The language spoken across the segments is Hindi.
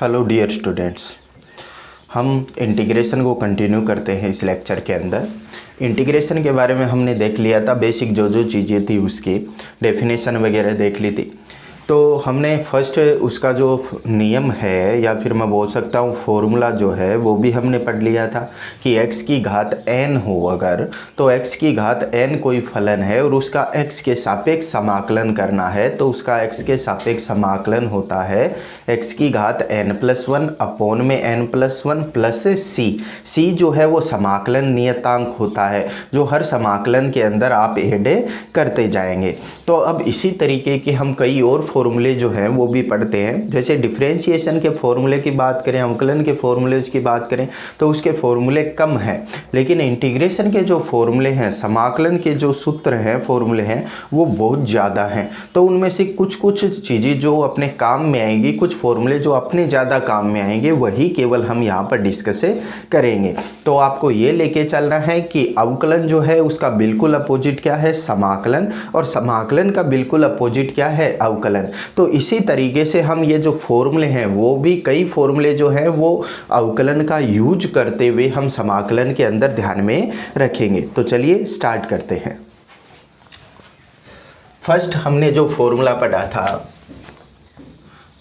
हेलो डियर स्टूडेंट्स, हम इंटीग्रेशन को कंटिन्यू करते हैं इस लेक्चर के अंदर। इंटीग्रेशन के बारे में हमने देख लिया था, बेसिक जो चीज़ें थी उसकी डेफिनेशन वगैरह देख ली थी। तो हमने फर्स्ट उसका जो नियम है या फिर मैं बोल सकता हूँ फॉर्मूला जो है वो भी हमने पढ़ लिया था कि x की घात n हो अगर, तो x की घात n कोई फलन है और उसका x के सापेक्ष समाकलन करना है, तो उसका x के सापेक्ष समाकलन होता है x की घात n+1 अपॉन में n+1 प्लस c जो है वो समाकलन नियतांक होता है जो हर समाकलन के अंदर आप ऐड करते जाएंगे। तो अब इसी तरीके के हम कई और फॉर्मूले जो हैं वो भी पढ़ते हैं। जैसे डिफरेंशिएशन के फॉर्मूले की बात करें, अवकलन के फॉर्मूले की बात करें तो उसके फॉर्मूले कम हैं, लेकिन इंटीग्रेशन के जो फॉर्मूले हैं, समाकलन के जो सूत्र हैं, फॉर्मूले हैं, वो बहुत ज़्यादा हैं। तो उनमें से कुछ चीज़ें जो अपने काम में आएंगी, कुछ फॉर्मूले जो अपने ज़्यादा काम में आएंगे, वही केवल हम यहाँ पर डिस्कस करेंगे। तो आपको ये लेके चलना है कि अवकलन जो है उसका बिल्कुल अपोजिट क्या है, समाकलन, और समाकलन का बिल्कुल अपोजिट क्या है, अवकलन। तो इसी तरीके से हम ये जो फॉर्मूले हैं वो भी कई फॉर्मूले जो हैं वो अवकलन का यूज करते हुए हम समाकलन के अंदर ध्यान में रखेंगे। तो चलिए स्टार्ट करते हैं। फर्स्ट हमने जो फॉर्मूला पढ़ा था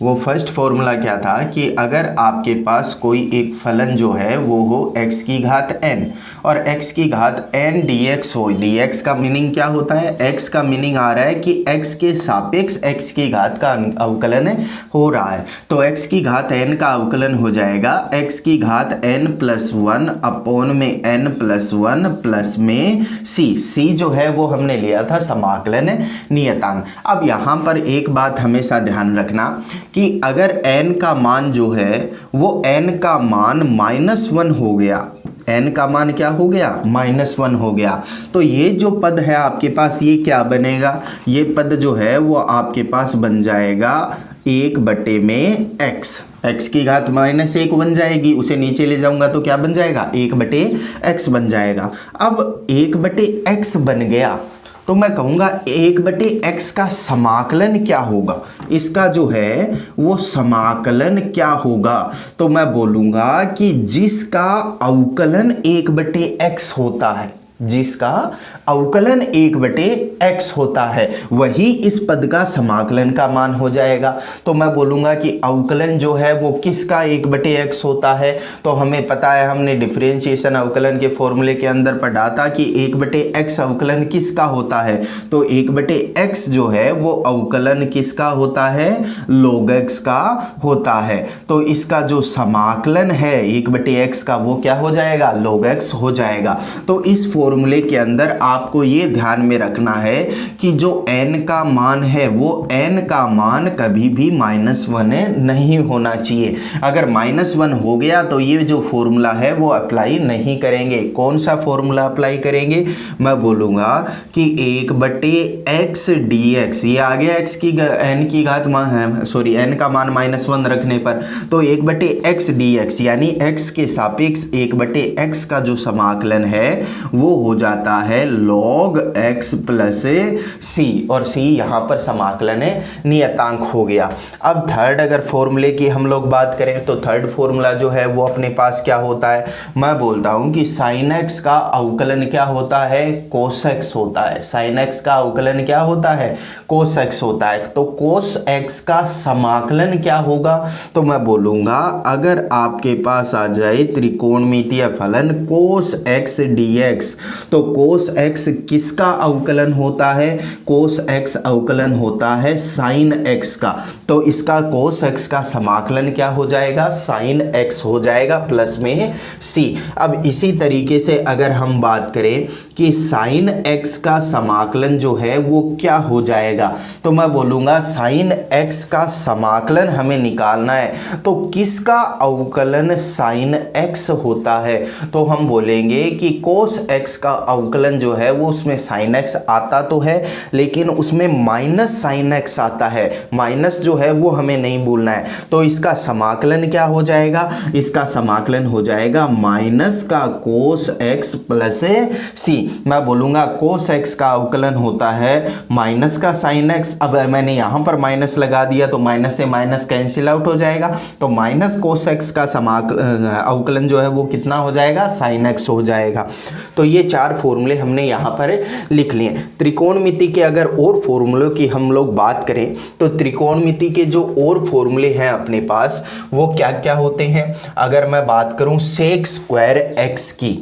वो फर्स्ट फॉर्मूला क्या था कि अगर आपके पास कोई एक फलन जो है वो हो x की घात n और x की घात n dx हो। dx का मीनिंग क्या होता है, x का मीनिंग आ रहा है कि x के सापेक्ष x की घात का अवकलन हो रहा है। तो x की घात n का अवकलन हो जाएगा x की घात n+1 अपॉन में n+1 प्लस में c जो है वो हमने लिया था समाकलन नियतांक। अब यहाँ पर एक बात हमेशा ध्यान रखना कि अगर n का मान जो है वो n का मान -1 हो गया, n का मान क्या हो गया, -1 हो गया, तो ये जो पद है आपके पास ये क्या बनेगा, ये पद जो है वो आपके पास बन जाएगा 1/में x की घात -1 बन जाएगी। उसे नीचे ले जाऊंगा तो क्या बन जाएगा, 1/x बन जाएगा। अब 1/x बन गया तो मैं कहूँगा 1/x का समाकलन क्या होगा, इसका जो है वो समाकलन क्या होगा, तो मैं बोलूँगा कि जिसका अवकलन 1/x होता है, जिसका अवकलन 1/x होता है वही इस पद का समाकलन का मान हो जाएगा। तो मैं बोलूँगा कि अवकलन जो है वो किसका 1/x होता है, तो हमें पता है, हमने डिफरेंशिएशन अवकलन के फॉर्मूले के अंदर पढ़ा था कि 1/x अवकलन किसका होता है, तो 1/x जो है वो अवकलन किसका होता है, log x का होता है। तो इसका जो समाकलन है 1/x का वो क्या हो जाएगा, log x हो जाएगा। तो इस फॉर्मूले के अंदर आपको ये ध्यान में रखना है कि जो n का मान है वो n का मान कभी भी -1 नहीं होना चाहिए। अगर -1 हो गया तो ये जो फॉर्मूला है वो अप्लाई नहीं करेंगे। कौन सा फॉर्मूला अप्लाई करेंगे, मैं बोलूँगा कि 1/x dx, ये आ गया x की n की घात n का मान -1 रखने पर, तो 1/x dx यानी x के सापेक्ष 1/x का जो समाकलन है वो हो जाता है log x प्लस c, और c यहाँ पर समाकलन नियतांक हो गया। अब थर्ड अगर फॉर्मूले की हम लोग बात करें तो थर्ड फॉर्मूला जो है वो अपने पास क्या होता है, मैं बोलता हूँ कि sin x का अवकलन क्या होता है, cos x होता है। sin x का अवकलन क्या होता है, cos x होता है। तो cos x का समाकलन क्या होगा, तो मैं बोलूँगा अगर आपके पास आ जाए त्रिकोणमितीय फलन cos x dx, तो cos x किसका अवकलन होता है, cos x अवकलन होता है sin x का, तो इसका cos x का समाकलन क्या हो जाएगा, sin x हो जाएगा प्लस में c। अब इसी तरीके से अगर हम बात करें कि sin x का समाकलन जो है वो क्या हो जाएगा, तो मैं बोलूँगा sin x का समाकलन हमें निकालना है, तो किसका अवकलन sin x होता है, तो हम बोलेंगे कि cos x x का अवकलन जो है वो उसमें sin x आता तो है, लेकिन उसमें माइनस sin x आता है। माइनस जो है वो हमें नहीं भूलना है। तो इसका समाकलन क्या हो जाएगा? इसका समाकलन हो जाएगा माइनस का cos x प्लस c। मैं बोलूँगा cos x का अवकलन होता है माइनस का sin x। अब मैंने यहाँ पर माइनस लगा दिया तो माइनस से माइनस कैंसिल आउट हो जाएगा, तो माइनस cos x का अवकलन जो है वो कितना हो जाएगा? sin x हो जाएगा। तो ये चार फॉर्मूले हमने यहाँ पर लिख लिए। त्रिकोणमिति के अगर और फॉर्मूलों की हम लोग बात करें तो त्रिकोणमिति के जो और फॉर्मूले हैं अपने पास वो क्या क्या होते हैं? अगर मैं बात करूं सेक स्क्वायर x की,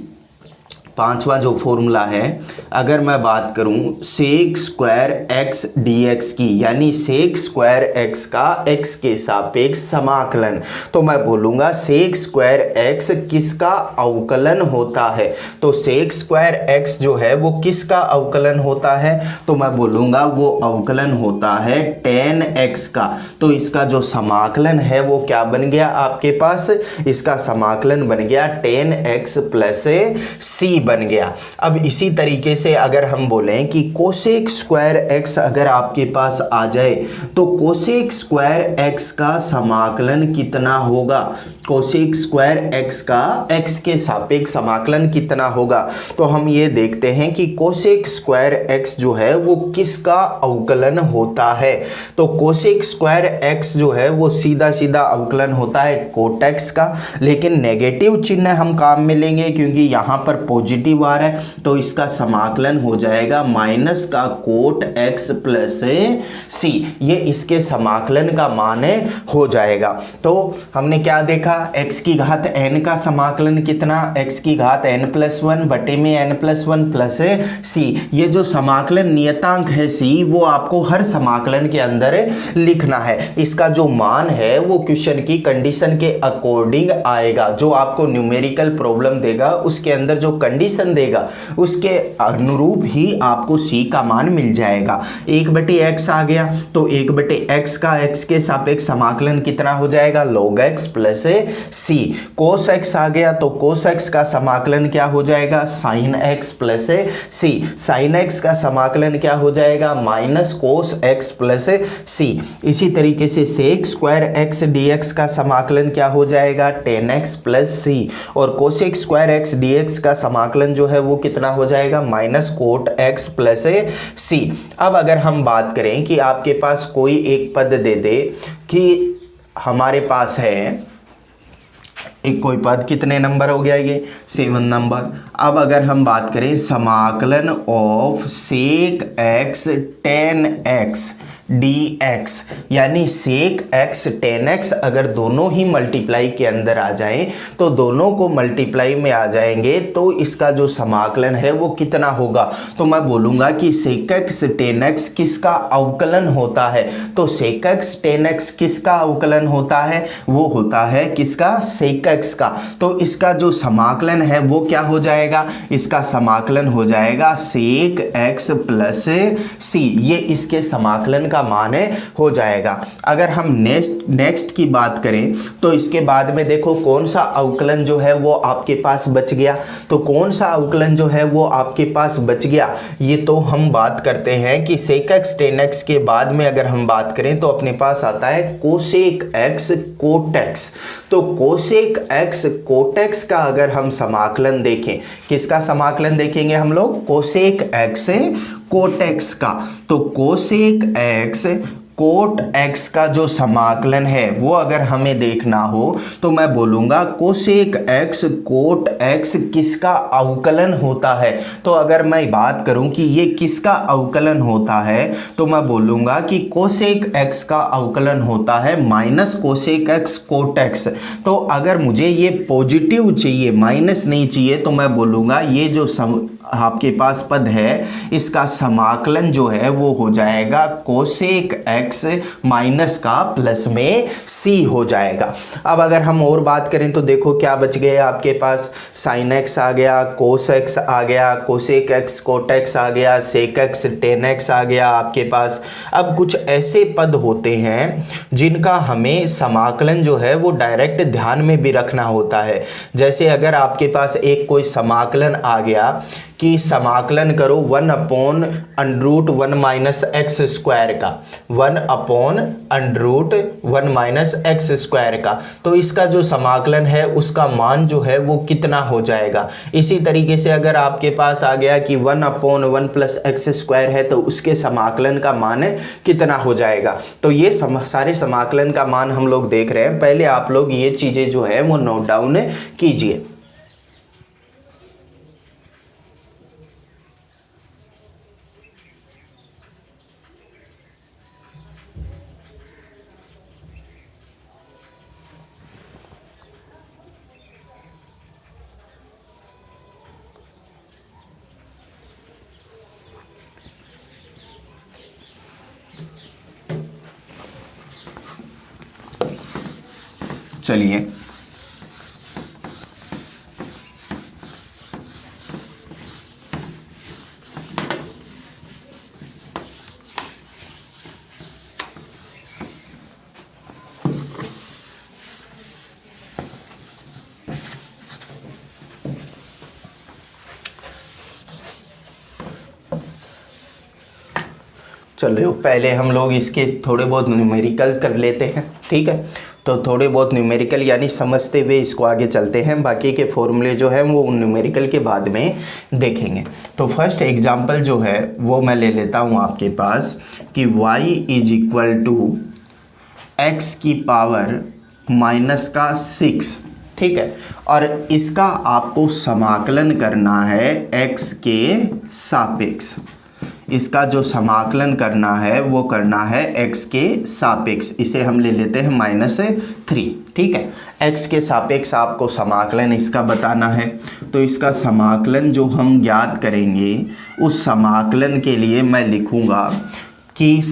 पांचवा जो फॉर्मूला है, अगर मैं बात करूं सेक स्क्वायर x dx की, यानी सेक स्क्वायर x का x के सापेक्ष समाकलन, तो मैं बोलूंगा सेक स्क्वायर x किसका अवकलन होता है? तो सेक स्क्वायर x जो है वो किसका अवकलन होता है? तो मैं बोलूंगा वो अवकलन होता है tan x का। तो इसका जो समाकलन है वो क्या बन गया आपके पास? इसका समाकलन बन गया tan x प्लस c बन गया। अब इसी तरीके से अगर हम बोलें कि कोसेक स्क्वायर x अगर आपके पास आ जाए तो कोसेक स्क्वायर x का समाकलन कितना होगा? कोसेक स्क्वायर x का x के सापेक्ष समाकलन कितना होगा? तो हम ये देखते हैं कि कोसेक स्क्वायर x जो है वो किसका अवकलन होता है? तो कोसेक स्क्वायर x जो है वो सीधा सीधा अवकलन होता है कोट x का, लेकिन नेगेटिव चिन्ह हम काम में लेंगे क्योंकि यहाँ पर पॉजिटिव आ रहा है, तो इसका समाकलन हो जाएगा माइनस का कोट x प्लस c। ये इसके समाकलन का मान हो जाएगा। तो हमने क्या देखा? x की घात n का समाकलन कितना? x की घात n प्लस 1 बटे में n प्लस 1 प्लस c। ये जो समाकलन नियतांक है c वो आपको हर समाकलन के अंदर लिखना है। इसका जो मान है वो क्वेश्चन की कंडीशन के अकॉर्डिंग आएगा। जो आपको न्यूमेरिकल प्रॉब्लम देगा उसके अंदर जो कंडीशन देगा उसके अनुरूप ही आपको c का मान मिल जाएगा। 1/x आ गया तो 1/x का x के सापेक्ष समाकलन कितना हो जाएगा? log x plus c। cos x आ गया तो cos x का समाकलन क्या हो जाएगा? sin x plus c। sin x का समाकलन क्या हो जाएगा? Minus cos x plus c। इसी तरीके से sec स्क्वायर x dx का समाकलन क्या हो जाएगा? tan x plus c। और cosec स्क्वायर x dx का समाकलन जो है वो कितना हो जाएगा? Minus cot x plus c। अब अगर हम बात करें कि आपके पास कोई एक पद दे दे कि हमारे पास है एक कोई पद, कितने नंबर हो गया ये? 7 नंबर। अब अगर हम बात करें समाकलन of sec x tan x dx, यानी सेक x tan x अगर दोनों ही मल्टीप्लाई के अंदर आ जाएं तो दोनों को मल्टीप्लाई में आ जाएंगे तो इसका जो समाकलन है वो कितना होगा? तो मैं बोलूँगा कि सेक x tan x किसका अवकलन होता है? तो सेक x tan x किसका अवकलन होता है? वो होता है किसका? सेक x का। तो इसका जो समाकलन है वो क्या हो जाएगा? इसका समाकलन हो जाएगा सेक x प्लस c। ये इसके समाकलन का मान हो जाएगा। अगर हम नेक्स्ट की बात करें तो इसके बाद में देखो कौन सा अवकलन जो है वो आपके पास बच गया। तो कौन सा अवकलन जो है वो आपके पास बच गया, ये तो हम बात करते हैं कि सेक x tan x के बाद में अगर हम बात करें तो अपने पास आता है कोसेक x कोट x। तो कोसेक x कोट x का अगर हम समाकलन देखें, किसका समाकलन देखेंगे हम लोग? कोसेक x कोट x का। तो कोसेक x कोट x का जो समाकलन है वो अगर हमें देखना हो तो मैं बोलूँगा कोसेक x कोट x किसका अवकलन होता है। तो अगर मैं बात करूं कि ये किसका अवकलन होता है तो मैं बोलूँगा कि कोसेक x का अवकलन होता है minus cosec x cot x। तो अगर मुझे ये पॉजिटिव चाहिए, माइनस नहीं चाहिए, तो मैं बोलूँगा ये जो आपके पास पद है इसका समाकलन जो है वो हो जाएगा कोसेक x माइनस का प्लस में c हो जाएगा। अब अगर हम और बात करें तो देखो क्या बच गए आपके पास? sin x आ गया, cos x आ गया, कोसेक x कोट x आ गया, सेक x tan x आ गया आपके पास। अब कुछ ऐसे पद होते हैं जिनका हमें समाकलन जो है वो डायरेक्ट ध्यान में भी रखना होता है। जैसे अगर आपके पास एक कोई समाकलन आ गया कि समाकलन करो 1/√1 माइनस एक्स स्क्वायर का, 1/√1 माइनस एक्स स्क्वायर का, तो इसका जो समाकलन है उसका मान जो है वो कितना हो जाएगा। इसी तरीके से अगर आपके पास आ गया कि 1/1 प्लस एक्स स्क्वायर है तो उसके समाकलन का मान कितना हो जाएगा। तो ये सारे समाकलन का मान हम लोग देख रहे हैं। पहले आप लोग ये चीजें जो है वो नोट डाउन कीजिए। चलिए चलो पहले हम लोग इसके थोड़े बहुत न्यूमेरिकल कर लेते हैं, ठीक है। तो थोड़े बहुत न्यूमेरिकल यानी समझते हुए इसको आगे चलते हैं, बाकी के फॉर्मूले जो है वो न्यूमेरिकल के बाद में देखेंगे। तो फर्स्ट एग्जांपल जो है वो मैं ले लेता हूँ आपके पास कि y is equal to X की पावर -6, ठीक है। और इसका आपको समाकलन करना है x के सापेक्ष। इसका जो समाकलन करना है वो करना है x के सापेक्ष। इसे हम ले लेते हैं -3, ठीक है। x के सापेक्ष आपको समाकलन इसका बताना है। तो इसका समाकलन जो हम ज्ञात करेंगे उस समाकलन के लिए मैं लिखूंगा कि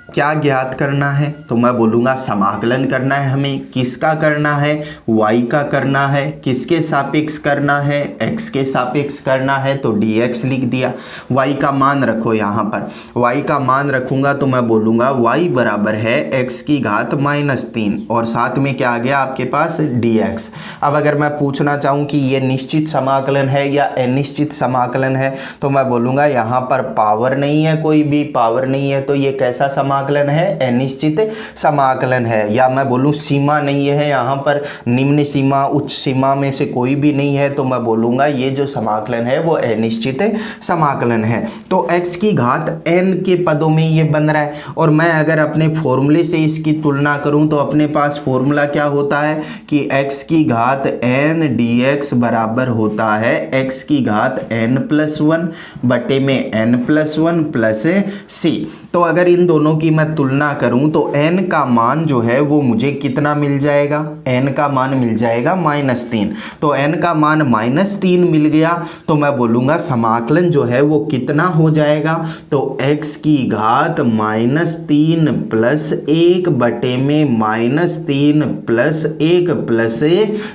क्या ज्ञात करना है। तो मैं बोलूँगा समाकलन करना है हमें। किसका करना है? y का करना है। किसके सापेक्ष करना है? x के सापेक्ष करना है। तो dx लिख दिया। y का मान रखो यहाँ पर। y का मान रखूँगा तो मैं बोलूँगा y बराबर है x की घात -3 और साथ में क्या आ गया आपके पास dx। अब अगर मैं पूछना चाहूँ कि ये निश्चित समाकलन है या अनिश्चित समाकलन है तो मैं बोलूँगा यहाँ पर पावर नहीं है, कोई भी पावर नहीं है, तो ये कैसा समाकलन है? अनिश्चित समाकलन है। या मैं बोलूं सीमा नहीं है, यहाँ पर निम्न सीमा उच्च सीमा में से कोई भी नहीं है, तो मैं बोलूंगा ये जो समाकलन है वो अनिश्चित समाकलन है। तो x की घात n के पदों में ये बन रहा है। और मैं अगर अपने फॉर्मूले से इसकी तुलना करूं तो अपने पास फॉर्मूला क्या होता है कि x की घात n dx बराबर होता है x की घात n+1 बटे में n+1 प्लस c। तो अगर इन दोनों की मैं तुलना करूं तो n का मान जो है वो मुझे कितना मिल जाएगा? n का मान मिल जाएगा -3। तो n का मान -3 मिल गया तो मैं बोलूँगा समाकलन जो है वो कितना हो जाएगा? तो x की घात -3 प्लस 1 बटे में -3 प्लस 1 प्लस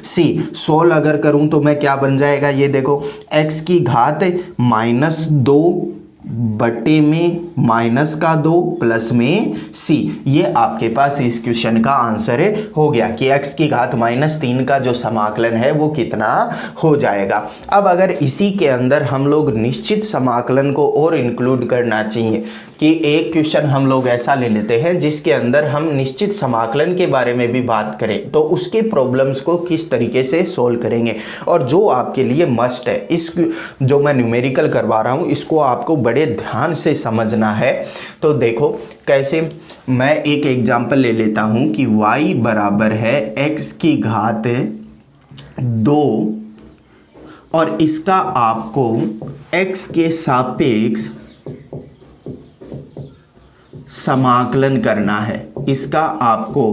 c। 16 अगर करूं तो मैं क्या बन जाएगा? ये देखो x की घात -2 बटे में -2 प्लस में c। ये आपके पास इस क्वेश्चन का आंसर हो गया कि x की घात -3 का जो समाकलन है वो कितना हो जाएगा। अब अगर इसी के अंदर हम लोग निश्चित समाकलन को और इंक्लूड करना चाहिए कि एक क्वेश्चन हम लोग ऐसा ले लेते हैं जिसके अंदर हम निश्चित समाकलन के बारे में भी बात करें, तो उसके प्रॉब्लम्स को किस तरीके से सोल्व करेंगे। और जो आपके लिए मस्ट है, इस जो मैं न्यूमेरिकल करवा रहा हूँ इसको आपको बड़े ध्यान से समझना है। तो देखो कैसे, मैं एक एग्जाम्पल ले लेता हूँ कि y बराबर है x की घात 2 और इसका आपको x के सापेक्ष समाकलन करना है। इसका आपको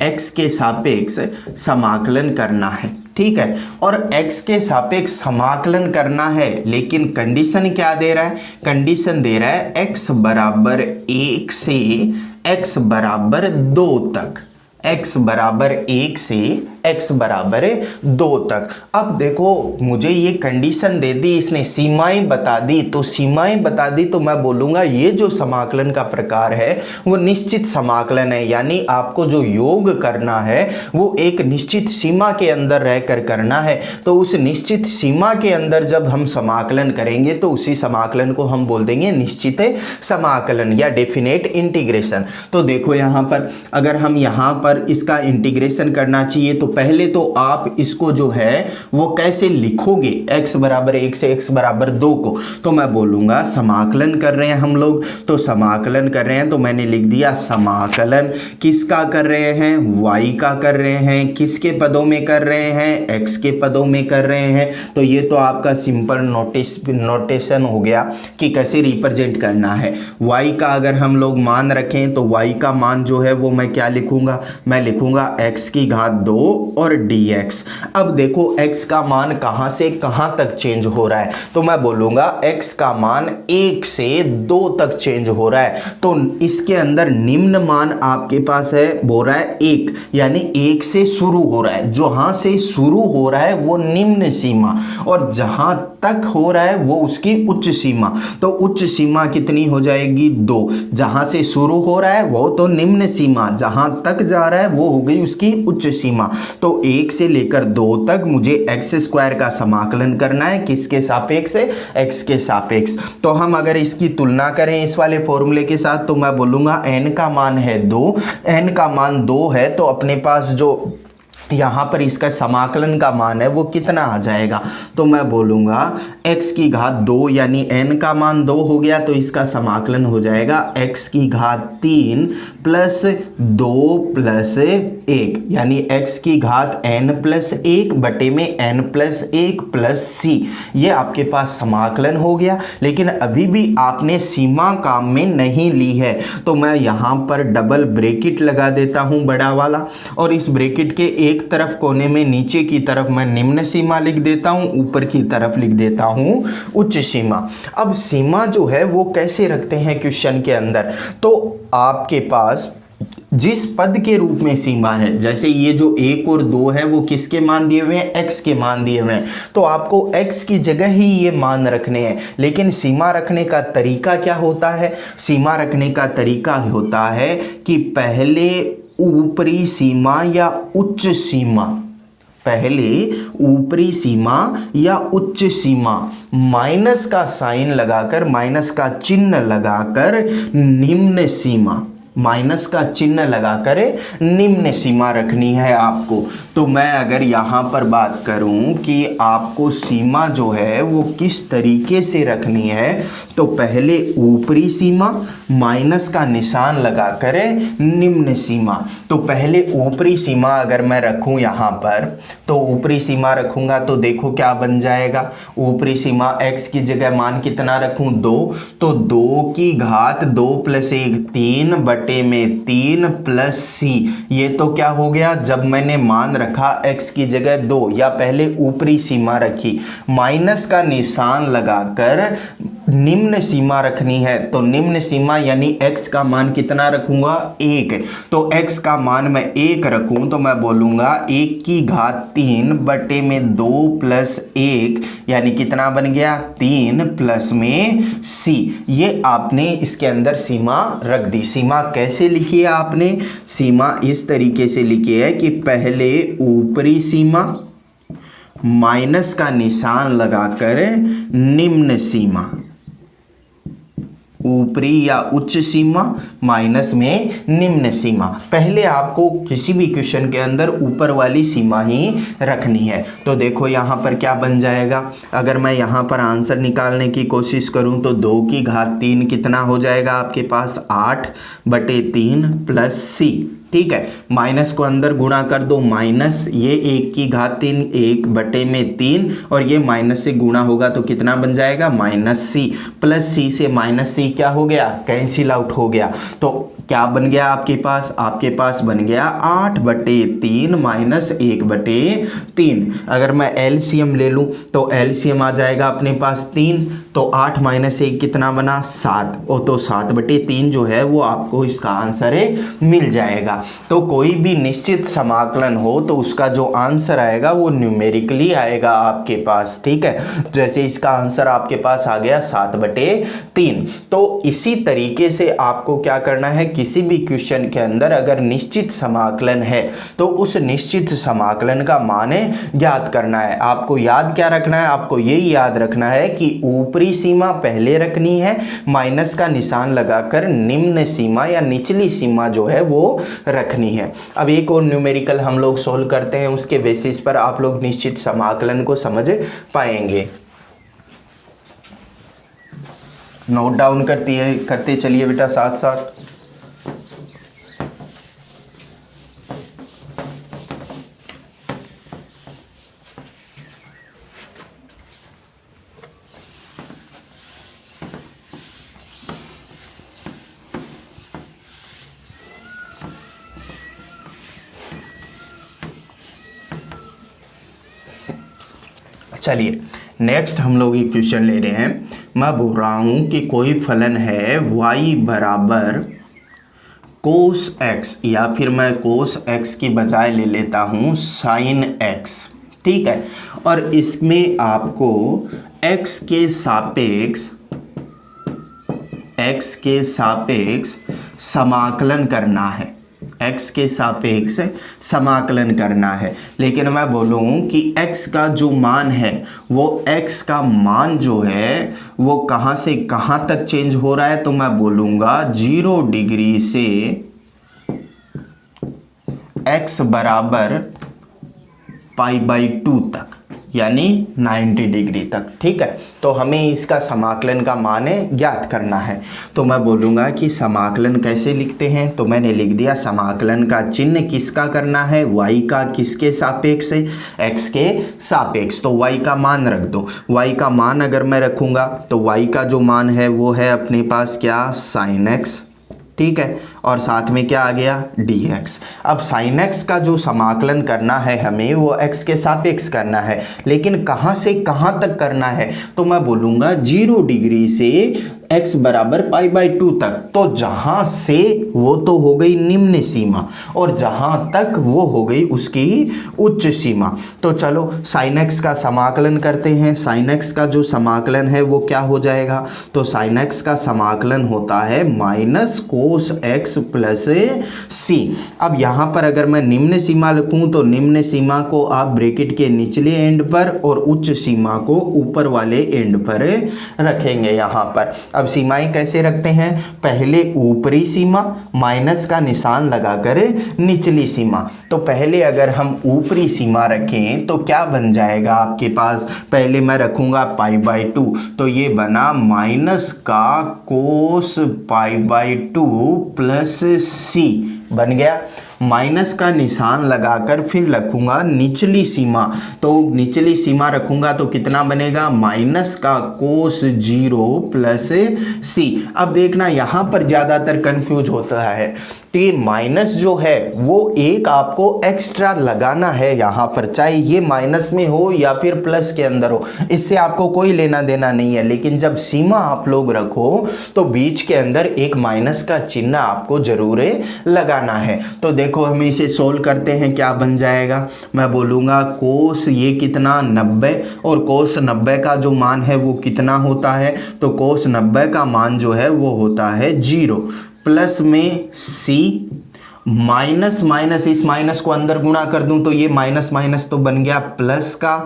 x के सापेक्ष समाकलन करना है, ठीक है। और x के सापेक्ष समाकलन करना है, लेकिन कंडीशन क्या दे रहा है? कंडीशन दे रहा है x बराबर 1 से x बराबर 2 तक। x बराबर 1 से x बराबर है 2 तक। अब देखो मुझे ये कंडीशन दे दी इसने, सीमाएं बता दी, तो सीमाएं बता दी तो मैं बोलूँगा ये जो समाकलन का प्रकार है वो निश्चित समाकलन है, यानी आपको जो योग करना है वो एक निश्चित सीमा के अंदर रहकर करना है। तो उस निश्चित सीमा के अंदर जब हम समाकलन करेंगे तो उसी समाकलन को हम बोल देंगे निश्चित समाकलन या डेफिनेट इंटीग्रेशन। तो देखो यहाँ पर अगर हम यहाँ पर इसका इंटीग्रेशन करना चाहिए तो पहले तो आप इसको जो है वो कैसे लिखोगे, x बराबर 1 से x बराबर 2 को, तो मैं बोलूँगा समाकलन कर रहे हैं हम लोग, तो समाकलन कर रहे हैं तो मैंने लिख दिया समाकलन किसका कर रहे हैं, y का कर रहे हैं, किसके पदों में कर रहे हैं, x के पदों में कर रहे हैं। तो ये तो आपका सिंपल नोटेशन हो गया कि कैसे रिप्रेजेंट करना है। y का अगर हम लोग मान रखें तो y का मान जो है वो मैं क्या लिखूंगा, मैं लिखूंगा x की घात 2 और dx। अब देखो x का मान कहां से कहां तक चेंज हो रहा है, तो मैं बोलूंगा x का मान 1 से 2 तक चेंज हो रहा है। तो इसके अंदर निम्न मान आपके पास है हो रहा है 1, यानी 1 से शुरू हो रहा है, जहां से शुरू हो रहा है वो निम्न सीमा और जहां तक हो रहा है वो उसकी उच्च सीमा। तो उच्च सीमा कितनी हो जाएगी 2, जहां से शुरू हो रहा है वो तो निम्न सीमा, जहां तक जा रहा है वो हो गई उसकी उच्च सीमा। तो 1 से लेकर 2 तक मुझे एक्स स्क्वायर का समाकलन करना है, किसके सापेक्ष है, x के सापेक्ष। तो हम अगर इसकी तुलना करें इस वाले फॉर्मूले के साथ तो मैं बोलूंगा n का मान है 2, n का मान 2 है तो अपने पास जो यहाँ पर इसका समाकलन का मान है वो कितना आ जाएगा, तो मैं बोलूँगा x की घात 2 यानी n का मान 2 हो गया तो इसका समाकलन हो जाएगा x की घात 3 प्लस 2 प्लस 1 यानी x की घात n प्लस 1 बटे में n प्लस 1 प्लस c। ये आपके पास समाकलन हो गया, लेकिन अभी भी आपने सीमा काम में नहीं ली है तो मैं यहाँ पर डबल ब्रैकेट लगा देता हूँ बड़ा वाला, और इस ब्रैकेट के एक तरफ कोने में नीचे की तरफ मैं निम्न सीमा लिख देता हूं, ऊपर की तरफ लिख देता हूं उच्च सीमा। अब सीमा जो है वो कैसे रखते हैं क्वेश्चन के अंदर, तो आपके पास जिस पद के रूप में सीमा है, जैसे ये जो 1 और 2 है वो किसके मान दिए हुए हैं, x के मान दिए हुए हैं, तो आपको x की जगह ही ये मान रखने हैं। लेकिन सीमा रखने का तरीका क्या होता है, सीमा रखने का तरीका होता है कि पहले ऊपरी सीमा या उच्च सीमा, पहले ऊपरी सीमा या उच्च सीमा माइनस का साइन लगाकर, माइनस का चिन्ह लगाकर निम्न सीमा, माइनस का चिन्ह लगाकर निम्न सीमा रखनी है आपको। तो मैं अगर यहाँ पर बात करूँ कि आपको सीमा जो है वो किस तरीके से रखनी है, तो पहले ऊपरी सीमा माइनस का निशान लगाकर निम्न सीमा। तो पहले ऊपरी सीमा अगर मैं रखूँ यहाँ पर, तो ऊपरी सीमा रखूँगा तो देखो क्या बन जाएगा, ऊपरी सीमा x की जगह मान कितना रखूँ 2, तो 2 की घात 2 प्लस 1 3 बटे में 3 प्लस c। ये तो क्या हो गया, जब मैंने मान रखा x की जगह 2 या पहले ऊपरी सीमा रखी, माइनस का निशान लगाकर निम्न सीमा रखनी है, तो निम्न सीमा यानी x का मान कितना रखूंगा 1, तो x का मान मैं 1 रखूं तो मैं बोलूंगा 1 की घात 3 बटे में 2 प्लस 1 यानी कितना बन गया 3 प्लस में c। ये आपने इसके अंदर सीमा रख दी। सीमा कैसे लिखी है आपने, सीमा इस तरीके से लिखी है कि पहले ऊपरी सीमा माइनस का निशान लगाकर निम्न सीमा, ऊपरी या उच्च सीमा माइनस में निम्न सीमा। पहले आपको किसी भी क्वेश्चन के अंदर ऊपर वाली सीमा ही रखनी है। तो देखो यहाँ पर क्या बन जाएगा, अगर मैं यहाँ पर आंसर निकालने की कोशिश करूँ तो 2 की घात 3 कितना हो जाएगा आपके पास 8 बटे 3 प्लस c। ठीक है, माइनस को अंदर गुणा कर दो, माइनस ये 1 की घात 3 1 बटे में 3 और ये माइनस से गुणा होगा तो कितना बन जाएगा माइनस c, प्लस c से माइनस c क्या हो गया कैंसिल आउट हो गया। तो क्या बन गया आपके पास बन गया 8/3 माइनस 1/3। अगर मैं एलसीएम ले लूँ तो एलसीएम आ जाएगा अपने पास 3, तो 8 माइनस 1 कितना बना 7, और तो 7/3 जो है वो आपको इसका आंसर मिल जाएगा। तो कोई भी निश्चित समाकलन हो तो उसका जो आंसर आएगा वो न्यूमेरिकली आएगा आपके पास, ठीक है। जैसे इसका आंसर आपके पास आ गया 7/3। तो इसी तरीके से आपको क्या करना है, किसी भी क्वेश्चन के अंदर अगर निश्चित समाकलन है तो उस निश्चित समाकलन का मान ज्ञात करना है। आपको याद क्या रखना है, आपको यही याद रखना है कि ऊपरी सीमा पहले रखनी है, माइनस का निशान लगाकर निम्न सीमा या निचली सीमा जो है वो रखनी है। अब एक और न्यूमेरिकल हम लोग सोल्व करते हैं, उसके बेसिस पर आप लोग निश्चित समाकलन को समझ पाएंगे। नोट डाउन करते चलिए बेटा साथ साथ। चलिए नेक्स्ट हम लोग एक क्वेश्चन ले रहे हैं। मैं बोल रहा हूं कि कोई फलन है y बराबर कोस x, या फिर मैं कोस x की बजाय ले लेता हूं साइन x, ठीक है। और इसमें आपको x के सापेक्ष समाकलन करना है, x के सापेक्ष समाकलन करना है। लेकिन मैं बोलूँ कि x का जो मान है वो x का मान जो है वो कहाँ से कहाँ तक चेंज हो रहा है, तो मैं बोलूँगा 0 डिग्री से x बराबर π/2 तक, यानी 90 डिग्री तक, ठीक है। तो हमें इसका समाकलन का मान ज्ञात करना है। तो मैं बोलूँगा कि समाकलन कैसे लिखते हैं, तो मैंने लिख दिया समाकलन का चिन्ह किसका करना है, y का किसके सापेक्ष है, x के सापेक्ष। तो y का मान रख दो। y का मान अगर मैं रखूँगा तो y का जो मान है वो है अपने पास क्या, साइन x, ठीक है। और साथ में क्या आ गया, dx। अब sin x का जो समाकलन करना है हमें वो x के सापेक्ष करना है, लेकिन कहाँ से कहाँ तक करना है, तो मैं बोलूँगा 0 डिग्री से x बराबर π/2 तक। तो जहाँ से वो तो हो गई निम्न सीमा और जहाँ तक वो हो गई उसकी उच्च सीमा। तो चलो sin x का समाकलन करते हैं। sin x का जो समाकलन है वो क्या हो जाएगा, तो sin x का समाकलन होता है माइनस कोस x प्लस सी। अब यहाँ पर अगर मैं निम्न सीमा लिखूँ तो निम्न सीमा को आप ब्रैकेट के निचले एंड पर और उच्च सीमा को ऊपर वाले एंड पर रखेंगे। यहाँ पर अब सीमाएं कैसे रखते हैं, पहले ऊपरी सीमा माइनस का निशान लगाकर निचली सीमा। तो पहले अगर हम ऊपरी सीमा रखें तो क्या बन जाएगा आपके पास, पहले मैं रखूँगा π/2, तो ये बना माइनस का कोस π/2 प्लस सी बन गया। माइनस का निशान लगाकर फिर रखूँगा निचली सीमा, तो निचली सीमा रखूँगा तो कितना बनेगा, माइनस का कोस 0 प्लस सी। अब देखना यहाँ पर ज़्यादातर कंफ्यूज होता है कि माइनस जो है वो एक आपको एक्स्ट्रा लगाना है यहाँ पर, चाहे ये माइनस में हो या फिर प्लस के अंदर हो, इससे आपको कोई लेना देना नहीं है। लेकिन जब सीमा आप लोग रखो तो बीच के अंदर एक माइनस का चिन्ह आपको जरूर लगाना है। तो देखो हम इसे सोल्व करते हैं, क्या बन जाएगा, मैं बोलूँगा कोस ये कितना 90, और कोस 90 का जो मान है वो कितना होता है, तो कोस 90 का मान जो है वो होता है 0 प्लस में सी माइनस माइनस, इस माइनस को अंदर गुणा कर दूं तो ये माइनस माइनस तो बन गया प्लस का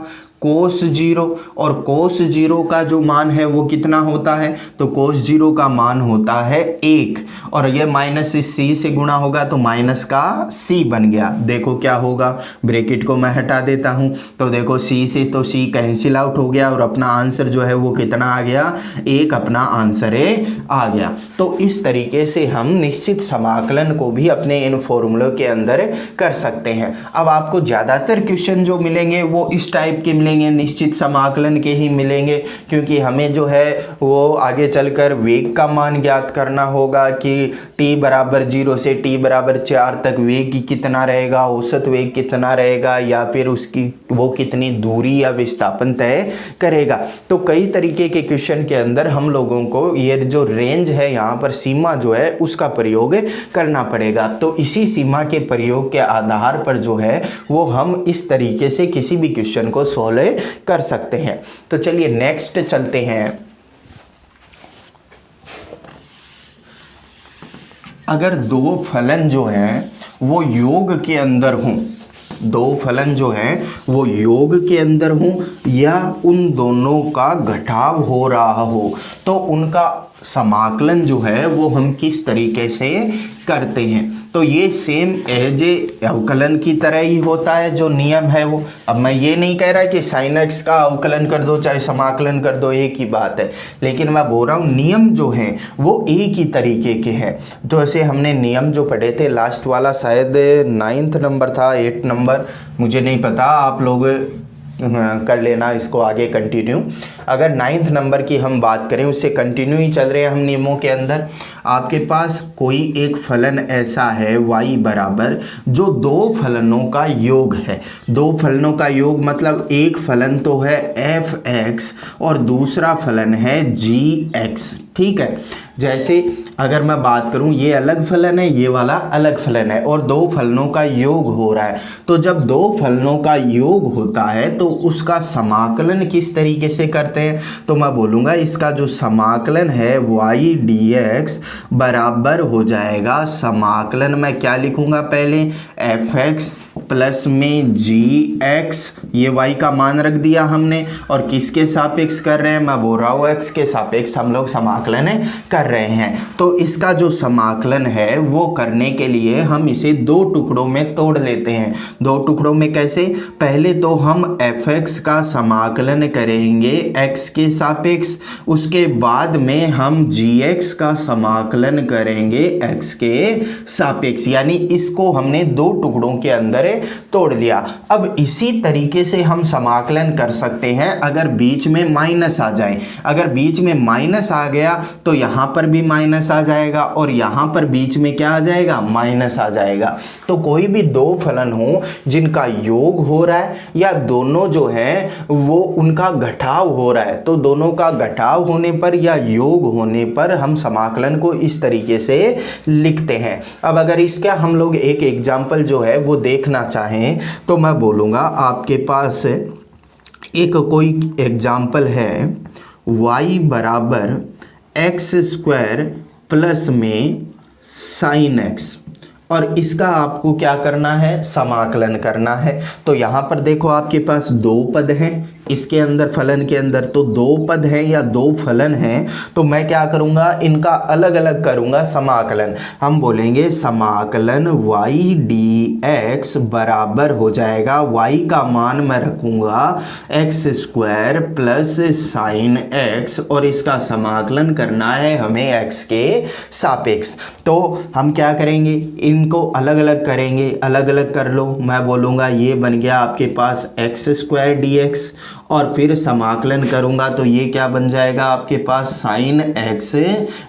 कोस 0, और कोस 0 का जो मान है वो कितना होता है, तो कोस 0 का मान होता है 1, और ये माइनस इस सी से गुणा होगा तो माइनस का सी बन गया। देखो क्या होगा, ब्रैकेट को मैं हटा देता हूँ तो देखो सी से तो सी कैंसिल आउट हो गया और अपना आंसर जो है वो कितना आ गया, 1 अपना आंसर आ गया। तो इस तरीके से हम निश्चित समाकलन को भी अपने इन फॉर्मूलों के अंदर कर सकते हैं। अब आपको ज़्यादातर क्वेश्चन जो मिलेंगे वो इस टाइप के मिलेंगे मिलेंगे, निश्चित समाकलन के ही मिलेंगे, क्योंकि हमें जो है वो आगे चलकर वेग का मान ज्ञात करना होगा कि t बराबर 0 से t बराबर 4 तक वेग कितना रहेगा, औसत वेग कितना रहेगा, या फिर उसकी वो कितनी दूरी या विस्थापन तय करेगा। तो कई तरीके के क्वेश्चन के अंदर हम लोगों को ये जो रेंज है, यहाँ पर सीमा जो है उसका प्रयोग करना पड़ेगा। तो इसी सीमा के प्रयोग के आधार पर जो है वो हम इस तरीके से किसी भी क्वेश्चन को सॉल्व कर सकते हैं। तो चलिए नेक्स्ट चलते हैं। अगर दो फलन जो हैं वो योग के अंदर हों, दो फलन जो हैं वो योग के अंदर हों या उन दोनों का घटाव हो रहा हो, तो उनका समाकलन जो है वो हम किस तरीके से करते हैं। तो ये सेम एज अवकलन की तरह ही होता है जो नियम है वो। अब मैं ये नहीं कह रहा कि साइन एक्स का अवकलन कर दो चाहे समाकलन कर दो, एक ही बात है, लेकिन मैं बोल रहा हूँ नियम जो हैं वो एक ही तरीके के हैं। तो ऐसे हमने नियम जो पढ़े थे, लास्ट वाला शायद 9th नंबर था, 8 नंबर, मुझे नहीं पता, आप लोग कर लेना इसको आगे कंटिन्यू। अगर 9th नंबर की हम बात करें, उससे कंटिन्यू ही चल रहे हैं हम नियमों के अंदर। आपके पास कोई एक फलन ऐसा है y बराबर जो दो फलनों का योग है। दो फलनों का योग मतलब एक फलन तो है f(x) और दूसरा फलन है g(x), ठीक है। जैसे अगर मैं बात करूं, ये अलग फलन है, ये वाला अलग फलन है, और दो फलनों का योग हो रहा है। तो जब दो फलनों का योग होता है तो उसका समाकलन किस तरीके से करते हैं, तो मैं बोलूँगा इसका जो समाकलन है y dx बराबर हो जाएगा, समाकलन मैं क्या लिखूँगा, पहले f(x) प्लस में gx, ये y का मान रख दिया हमने, और किसके सापेक्ष कर रहे हैं, मैं बोल रहा हूँ x के सापेक्ष हम लोग समाकलन कर रहे हैं। तो इसका जो समाकलन है वो करने के लिए हम इसे दो टुकड़ों में तोड़ लेते हैं। दो टुकड़ों में कैसे, पहले तो हम f(x) का समाकलन करेंगे x के सापेक्ष, उसके बाद में हम gx का समाकलन करेंगे x के सापेक्ष, यानी इसको हमने दो टुकड़ों के अंदर तोड़ लिया। अब इसी तरीके से हम समाकलन कर सकते हैं अगर बीच में माइनस आ जाए। अगर बीच में माइनस आ गया तो यहां पर भी माइनस आ जाएगा और यहां पर बीच में क्या आ जाएगा, माइनस आ जाएगा। तो कोई भी दो फलन हो जिनका योग हो रहा है या दोनों जो है वो उनका घटाव हो रहा है, तो दोनों का घटाव होने पर या योग होने पर हम समाकलन को इस तरीके से लिखते हैं। अब अगर इसका हम लोग एक एग्जाम्पल जो है वो देखना चाहें तो मैं बोलूँगा आपके पास एक कोई एग्जाम्पल है y बराबर x² प्लस में sin x, और इसका आपको क्या करना है, समाकलन करना है। तो यहाँ पर देखो आपके पास दो पद हैं, इसके अंदर फलन के अंदर तो दो पद हैं या दो फलन हैं, तो मैं क्या करूँगा, इनका अलग अलग करूँगा समाकलन। हम बोलेंगे समाकलन y dx बराबर हो जाएगा, y का मान मैं रखूँगा x² प्लस साइन x, और इसका समाकलन करना है हमें x के सापेक्ष। तो हम क्या करेंगे, इनको अलग अलग करेंगे, अलग अलग कर लो। मैं बोलूँगा ये बन गया आपके पास x² dx, और फिर समाकलन करूँगा तो ये क्या बन जाएगा आपके पास, साइन x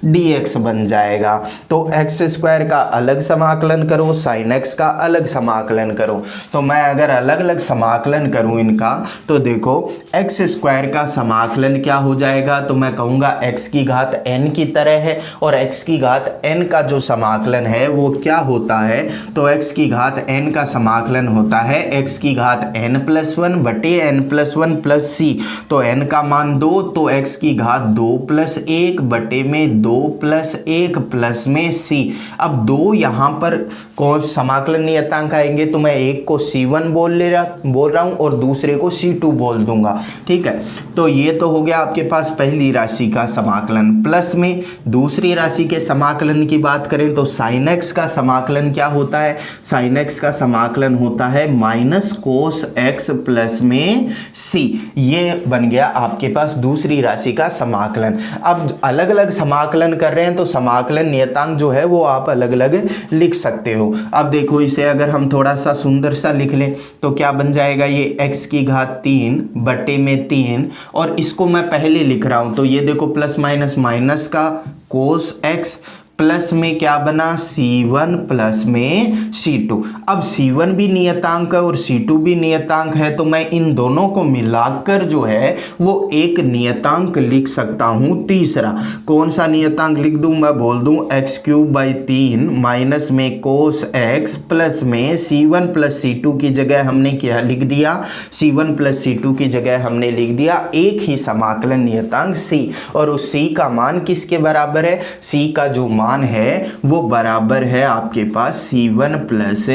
dx बन जाएगा। तो x² का अलग समाकलन करो, साइन x का अलग समाकलन करो। तो मैं अगर अलग अलग समाकलन करूँ इनका तो देखो x² का समाकलन क्या हो जाएगा, तो मैं कहूँगा x की घात n की तरह है, और x की घात n का जो समाकलन है वो क्या होता है, तो x की घात n का समाकलन होता है x की घात n+1 बटे n+1 प्लस c। तो n का मान 2, तो x की घात 2 + 1 बटे में 2 + 1 प्लस में c। अब 2 यहाँ पर कौन समाकलन नियतांक आएंगे, तो मैं एक को c1 बोल रहा हूँ और दूसरे को c2 बोल दूंगा, ठीक है। तो ये तो हो गया आपके पास पहली राशि का समाकलन। प्लस में दूसरी राशि के समाकलन की बात करें तो साइन x का समाकलन क्या होता है, साइन x का समाकलन होता है माइनस कोस x प्लस में c। ये बन गया आपके पास दूसरी राशि का समाकलन। अब अलग अलग समाकलन कर रहे हैं तो समाकलन नियतांक जो है वो आप अलग अलग लिख सकते हो। अब देखो इसे अगर हम थोड़ा सा सुंदर सा लिख लें तो क्या बन जाएगा, ये x की घात 3 बटे में 3, और इसको मैं पहले लिख रहा हूं तो ये देखो प्लस माइनस माइनस का कोस x प्लस में क्या बना c1 प्लस में c2। अब c1 भी नियतांक है और c2 भी नियतांक है तो मैं इन दोनों को मिलाकर जो है वो एक नियतांक लिख सकता हूं तीसरा। कौन सा नियतांक लिख दूं, मैं बोल दूं x³/3 माइनस में कोस x प्लस में c1 प्लस c2 की जगह हमने क्या लिख दिया, c1 प्लस c2 की जगह हमने लिख दिया एक ही समाकलन नियतांक c, और उस c का मान किसके बराबर है, c का जो मान है वो बराबर है आपके पास c1 प्लस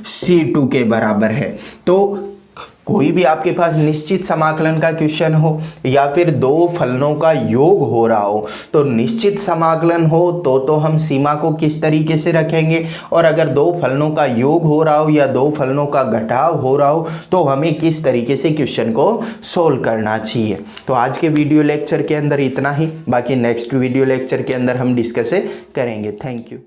c2 के बराबर है। तो कोई भी आपके पास निश्चित समाकलन का क्वेश्चन हो या फिर दो फलनों का योग हो रहा हो तो निश्चित समाकलन हो तो हम सीमा को किस तरीके से रखेंगे, और अगर दो फलनों का योग हो रहा हो या दो फलनों का घटाव हो रहा हो तो हमें किस तरीके से क्वेश्चन को सोल्व करना चाहिए। तो आज के वीडियो लेक्चर के अंदर इतना ही, बाकी नेक्स्ट वीडियो लेक्चर के अंदर हम डिस्कस करेंगे। Thank you.